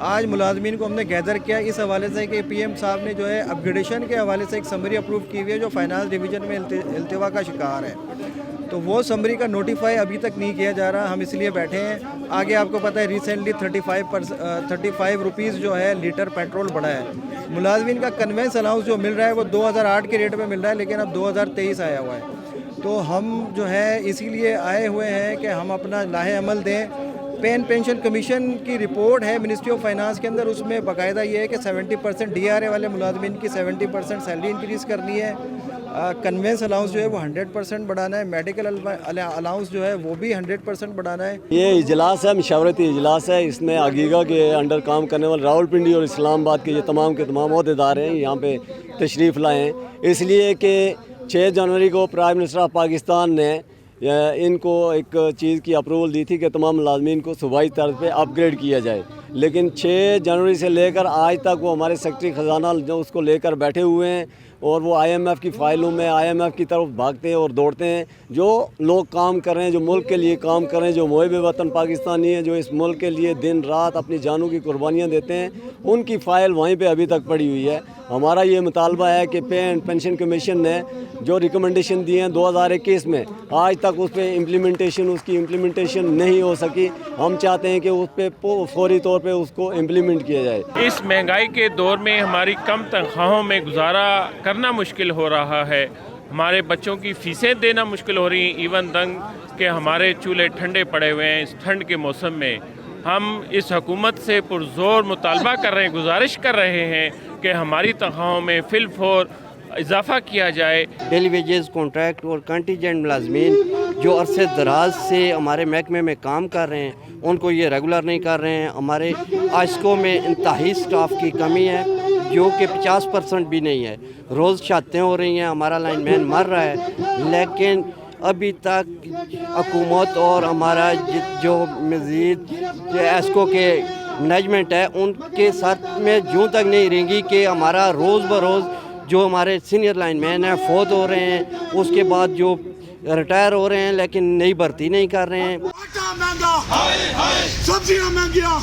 آج ملازمین کو ہم نے گیدر کیا اس حوالے سے کہ پی ایم صاحب نے جو ہے اپ گریڈیشن کے حوالے سے ایک سمری اپروو کی ہوئی ہے جو فائنانس ڈویژن میں التوا کا شکار ہے، تو وہ سمری کا نوٹیفائی ابھی تک نہیں کیا جا رہا، ہم اس لیے بیٹھے ہیں۔ آگے آپ کو پتہ ہے ریسنٹلی 35 روپیز جو ہے لیٹر پیٹرول بڑھا ہے، ملازمین کا کنوینس الاؤنس جو مل رہا ہے وہ 2008 کے ریٹ میں مل رہا ہے، لیکن اب 2023 آیا ہوا ہے، تو ہم جو ہے اسی لیے آئے ہوئے ہیں کہ ہم اپنا لاہے عمل دیں۔ پینشن کمیشن کی رپورٹ ہے منسٹری آف فائنانس کے اندر، اس میں باقاعدہ یہ ہے کہ 70% ڈی آر اے والے ملازمین کی 70% سیلری انکریز کرنی ہے، کنوینس الاؤنس جو ہے وہ 100% بڑھانا ہے، میڈیکل الاؤنس جو ہے وہ بھی 100% بڑھانا ہے۔ یہ اجلاس ہے، مشاورتی اجلاس ہے، اس میں عقیقہ کے انڈر کام کرنے والے راولپنڈی اور اسلام آباد کے یہ تمام کے تمام عہدیدار ہیں یہاں پہ تشریف لائے ہیں، اس لیے کہ 6 جنوری کو پرائم منسٹر آف پاکستان نے ان کو ایک چیز کی اپروول دی تھی کہ تمام ملازمین کو صوبائی طرز پہ اپ گریڈ کیا جائے، لیکن 6 جنوری سے لے کر آج تک وہ ہمارے سیکرٹری خزانہ جو اس کو لے کر بیٹھے ہوئے ہیں اور وہ آئی ایم ایف کی فائلوں میں آئی ایم ایف کی طرف بھاگتے ہیں اور دوڑتے ہیں۔ جو لوگ کام کر رہے ہیں، جو ملک کے لیے کام کر رہے ہیں، جو محب وطن پاکستانی ہیں، جو اس ملک کے لیے دن رات اپنی جانوں کی قربانیاں دیتے ہیں، ان کی فائل وہیں پہ ابھی تک پڑی ہوئی ہے۔ ہمارا یہ مطالبہ ہے کہ پینشن کمیشن نے جو ریکمنڈیشن دی ہیں 2021 میں، آج تک اس پہ اس کی امپلیمنٹیشن نہیں ہو سکی۔ ہم چاہتے ہیں کہ اس پہ فوری طور پہ اس کو امپلیمنٹ کیا جائے۔ اس مہنگائی کے دور میں ہماری کم تنخواہوں میں گزارا کرنا مشکل ہو رہا ہے، ہمارے بچوں کی فیسیں دینا مشکل ہو رہی ہیں، ایون دنگ کہ ہمارے چولہے ٹھنڈے پڑے ہوئے ہیں۔ اس ٹھنڈ کے موسم میں ہم اس حکومت سے پرزور مطالبہ کر رہے ہیں، گزارش کر رہے ہیں کہ ہماری تنخواہوں میں فی الفور اضافہ کیا جائے۔ ڈیلی ویجز، کانٹریکٹ اور کنٹیجنٹ ملازمین جو عرصے دراز سے ہمارے محکمے میں کام کر رہے ہیں ان کو یہ ریگولر نہیں کر رہے ہیں۔ ہمارے آئسکو میں انتہائی سٹاف کی کمی ہے جو کہ 50% بھی نہیں ہے، روز شاتیں ہو رہی ہیں، ہمارا لائن مین مر رہا ہے، لیکن ابھی تک حکومت اور ہمارا جو مزید ایسکو کے مینجمنٹ ہے ان کے ساتھ میں جوں تک نہیں رہیں کہ ہمارا روز بروز جو ہمارے سینئر لائن مین ہیں فوت ہو رہے ہیں، اس کے بعد جو ریٹائر ہو رہے ہیں لیکن نئی بھرتی نہیں کر رہے ہیں۔ سبزیاں مہنگیاں